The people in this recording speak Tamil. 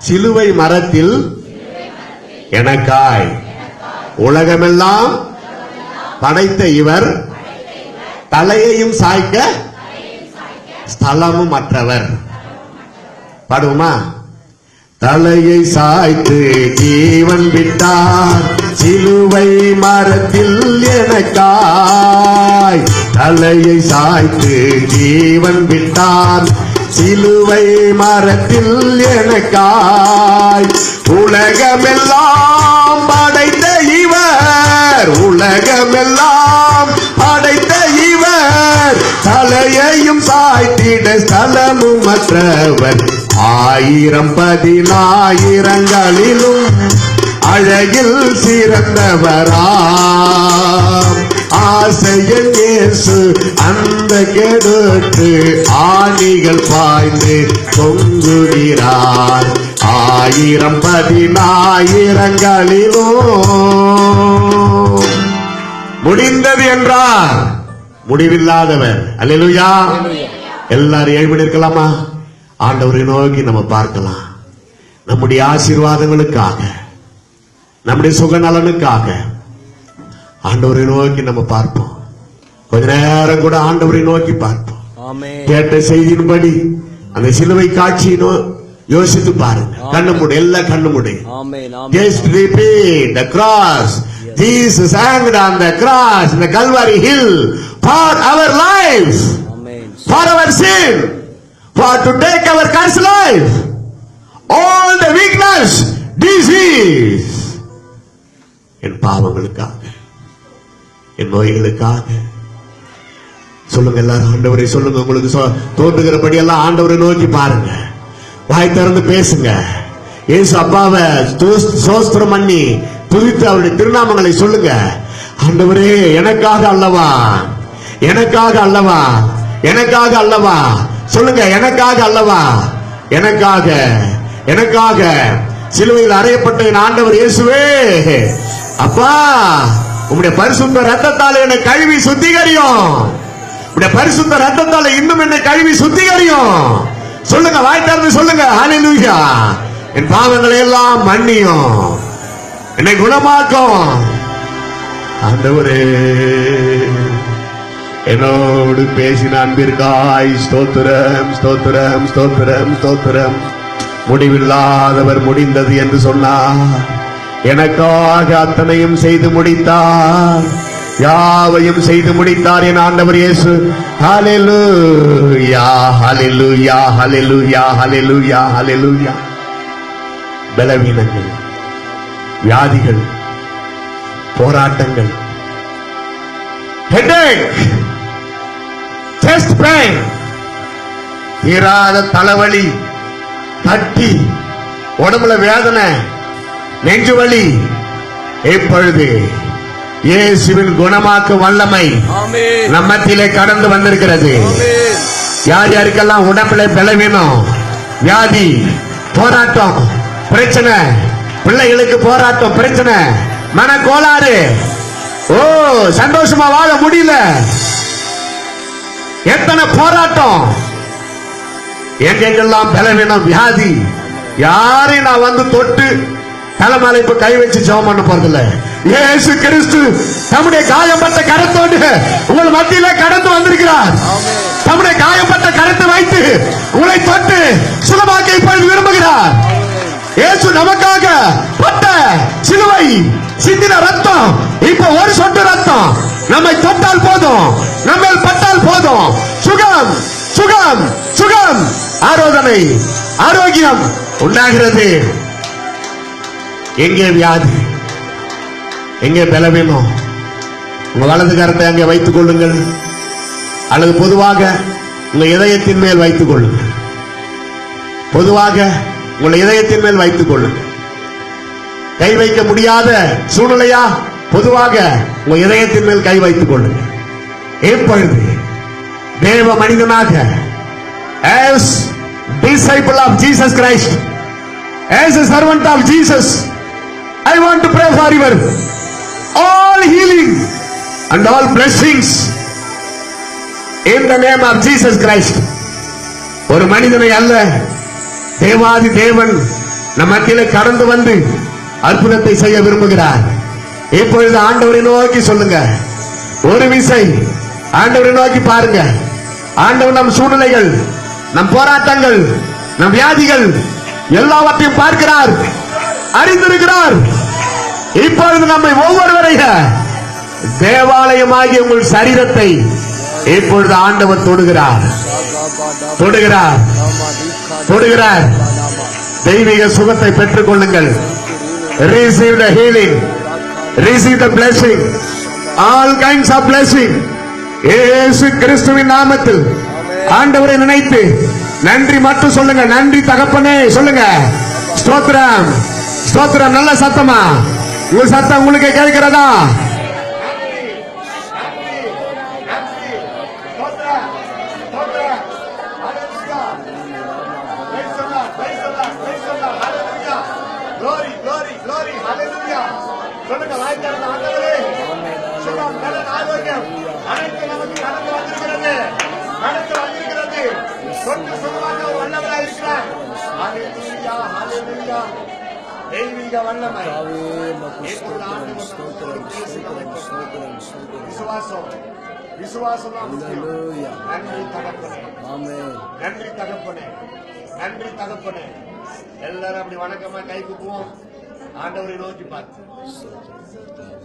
சிலுவை மரத்தில் எனக்காய் உலகமெல்லாம் படைத்த இவர் தலையையும் சாய்க்க ஸ்தலமும் மற்றவர். பாடுவோமா? தலையை சாய்த்து ஜீவன் விட்டார் சிலுவை மரத்தில் எனக்காய். தலையை சாய்த்து ஜீவன் விட்டார் சிலுவை மரத்தில் எனக்காய். உலகமெல்லாம் படைத்த இவர், உலகமெல்லாம் படைத்த இவர் தலையையும் சாய்த்திட ஸ்தலமும் மற்றவர். 1000-10,000ங்களிலும் அழகில் சிறந்தவராம் ஆசையன் இயேசு அந்த கெடுக்கு ஆணிகள் பாய்ந்து தொங்குகிறார். 1000-10,000ங்களிலும் முடிந்தது என்றார் முடிவில்லாதவர். அல்லேலூயா. எல்லாரும் எழுப்பி நிற்கலாமா? ஆண்டவரை நோக்கி நம்ம பார்க்கலாம். நம்முடைய ஆசீர்வாதங்களுக்காக, நம்முடைய சுகநலனுக்காக ஆண்டவரை நோக்கி நம்ம பார்ப்போம். கொஞ்ச நேரம் கூட ஆண்டவரை நோக்கி பார்ப்போம். கேட்ட செய்தியின்படி அந்த சிலுவை காட்சியை யோசித்து பாருங்க. கண்ணு மூடு, எல்லாம் கண்ணு மூடு. Just repeat the cross. Jesus hanged on the cross in the Calvary hill for our life, for our sin, for to take our cursed life, all the weakness, disease. என் பாவங்களுக்காக, என் நோய்களுக்காக. சொல்லுங்க எல்லாரும், ஆண்டவரை சொல்லுங்க. உங்களுக்கு தோன்றுகிறபடி எல்லாம் ஆண்டவரை நோக்கி பாருங்க. வாய் திறந்து பேசுங்க. இயேசு அப்பாவை ஸ்தோத்திரம் பண்ணி துதித்து அவருடைய திருநாமங்களை சொல்லுங்க. ஆண்டவரே, எனக்காக அல்லவா, எனக்காக அல்லவா, எனக்காக அல்லவா. சொல்லுங்க, எனக்காக அல்லவா, எனக்காக, எனக்காக சிலுவையில் அறையப்பட்ட என் ஆண்டவர் இயேசுவே, அப்பா உம்முடைய பரிசுத்த ரத்தத்தால் என்னை கழுவி சுத்திகரியும். உம்முடைய பரிசுத்த ரத்தத்தால் இன்னும் என்னை கழுவி சுத்திகரியும். சொல்லுங்க, வாய் திறந்து சொல்லுங்க. ஹல்லேலூயா. என் பாவங்களை எல்லாம் மன்னியும், என்னை குணமாக்கும். ஆண்டவரே, என்னோடு பேசின அன்பிற்காய் ஸ்தோத்திரம், ஸ்தோத்திரம், ஸ்தோத்திரம், ஸ்தோத்திரம். முடிவில்லாதவர் முடிந்தது என்று சொன்னார். எனக்காக அத்தனையும் செய்து முடித்தார், யாவையும் செய்து முடித்தார் என் ஆண்டவர் இயேசு. ஹல்லேலூயா, ஹல்லேலூயா, ஹல்லேலூயா, ஹல்லேலூயா, ஹல்லேலூயா. பலவீனங்கள், வியாதிகள், போராட்டங்கள், ஹெட்டேக், செஸ்ட் பெயின், தீராத தலைவலி, கட்டி, உடம்புல வேதனை, நெஞ்சு வலி, இப்பொழுது இயேசுவின் குணமாக்கு வல்லமை நம்மத்திலே கடந்து வந்திருக்கிறது. யார் யாருக்கெல்லாம் உடம்புல பலவீனம், வியாதி, போராட்டம், பிரச்சனை, பிள்ளைகளுக்கு போராட்டம், பிரச்சனை, மன கோளாறு, ஓ சந்தோஷமா வாழ முடியல, எத்தனை போராட்டம், எங்கெங்கெல்லாம் பலவீனம், வியாதி, யாரையும் நான் வந்து தொட்டு தலைமையில இப்ப கை வச்சு ஜெபம் பண்ண போறதில்ல. இயேசு கிறிஸ்து தம்முடைய காயப்பட்ட கரத்தோடு உங்கள் மத்தியில கடந்து வந்திருக்கிறார். தம்முடைய காயப்பட்ட கரத்தை வைத்து உங்களை தொட்டு சுகமாக்க இப்பொழுது விரும்புகிறார். இயேசு நமக்காக பட்ட சிலுவை சிந்தின ரத்தம், இப்ப ஒரு சொட்டு ரத்தம் நம்மை தொட்டால் போதும், நம்ம பட்டால் போதும், சுகம், சுகம், சுகம், ஆரோக்கியம், ஆரோக்கியம் உண்டாகிறது. எங்கே வியாதி, எங்கே பலவீனம், உங்க வலது கரத்தை அங்கே வைத்துக் கொள்ளுங்கள், அல்லது பொதுவாக உங்க இதயத்தின் மேல் வைத்துக் கொள்ளுங்கள். பொதுவாக உங்கள் இதயத்தின் மேல் வைத்துக் கொள்ளுங்கள். கை வைக்க முடியாத சூழ்நிலையா, பொதுவாக உங்க இதயத்தின் மேல் கை வைத்துக் கொள்ளுங்கள். இப்பொழுது தேவ மனிதனாக, as disciple of Jesus Christ, as a servant of Jesus, I want to pray for your all healing and all blessings in the name of Jesus Christ. ஒரு மனிதனை அல்ல, தேவாதி தேவன் நம் மத்தியிலே கடந்து வந்து அற்புதத்தை செய்ய விரும்புகிறார். இப்பொழுது ஆண்டவரை நோக்கி சொல்லுங்க. ஒரு விசை ஆண்டவரை நோக்கி பாருங்க. ஆண்டவர் நம் சூழ்நிலைகள், நம் போராட்டங்கள், நம் வியாதிகள் எல்லாவற்றையும் பார்க்கிறார், அறிந்திருக்கிறார். இப்பொழுது நம்மை ஒவ்வொருவரைய தேவாலயமாகிய உங்கள் சரீரத்தை இப்பொழுது ஆண்டவர் தொடுகிறார், தொடுகிறார், தொடுகிறார். தெய்வீக சுகத்தை பெற்றுக் கொள்ளுங்கள். Receive the healing, receive the blessing, all kinds of blessing. இயேசு கிறிஸ்துவின் நாமத்தில் ஆண்டவரை நினைத்து நன்றி மட்டும் சொல்லுங்க. நன்றி தகப்பனே சொல்லுங்க. ஸ்தோத்திரம், ஸ்தோத்திரம். நல்ல சத்தமா உங்க சத்தம் உங்களுக்கு கேட்கிறதா? Glory, glory, glory, hallelujah. சொல்லுங்க, வாய்க்கார ஆண்டவரே, சுகம், பலன், ஆரோக்கியம் அனைத்து நமக்கு கடந்து வந்திருக்கிறது, கடந்து வந்திருக்கிறது. சொட்டு சுகமாக வல்லவராய் இருக்கிறார். ஹalleluya, hallelujah. தெய்வீக வல்லமை. இப்பொழுது ஆண்டவர் நம்மோடு பேசுகிறார். விசுவாசம், விசுவாசம் தான் முக்கியம். நன்றி தகப்பனே, ஆமென். நன்றி தகப்பனே, நன்றி தகப்பனே. எல்லாரும் அப்படி வணக்கமா கை குப்புவோம். ஆண்டவரை நோக்கி பார்த்து